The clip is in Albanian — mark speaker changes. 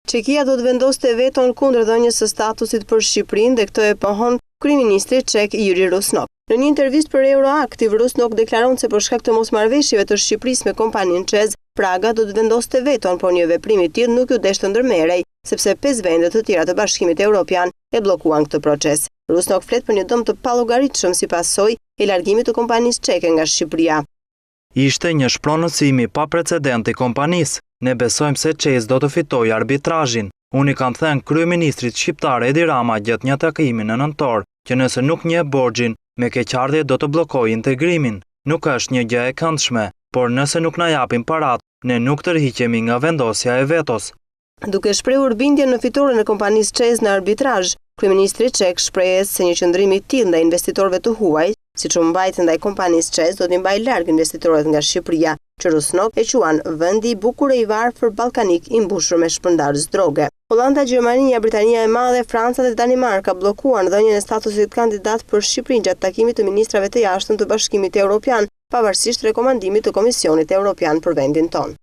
Speaker 1: Çekia do të vendoste veton kundër dhënies së statusit për Shqipërinë dhe këtë e pohon kryeministri çek Yuri Rusnok. Në një intervistë për Euroactiv, Rusnok deklaron se për shkak të mosmarrëveshjeve të Shqipërisë me kompaninë ČEZ, Praga do të vendoste veton, por një veprim i tillë nuk ju desh të ndërmerrej, sepse 5 vende të tjera të Bashkimit Evropian e bllokuan këtë proces. Rusnok flet për një dëm të pallogaritshëm sipas saj i largimit të kompanisë çeke nga Shqipëria.
Speaker 2: Ishte një shpronësimi pa precedent i kompanisë. Ne besojmë se ČEZ do të fitojë arbitrazhin. Unë i kam thënë kryeministrit shqiptar Edi Rama gjatë një takimi në nëntor që nëse nuk njeh borxhin, me keqardhje do të bllokojë integrimin. Nuk është një gjë e këndshme, por nëse nuk na japin parat, ne nuk tërhiqemi nga vendosja e vetos.
Speaker 1: Duke shprehur bindjen në fitoren e kompanisë ČEZ në arbitrazh, kryeministri çek shpreh se një qëndrim i tillë ndaj investitorëve të huaj, siç u mbajtën ndaj kompanisë ČEZ, do t'i mbajë larg investitorët nga Shqipëria, që Rusnok e quan vendi i bukur e i varfër ballkanik i mbushur me shpërndarës droge. Hollanda, Gjermania, Britania e Madhe, Franca dhe Danimarka bllokuan dhënien e statusit kandidat për Shqipërinë gjatë takimit të ministrave të jashtëm të Bashkimit Evropian, pavarësisht rekomandimit të Komisionit Evropian për vendin tonë.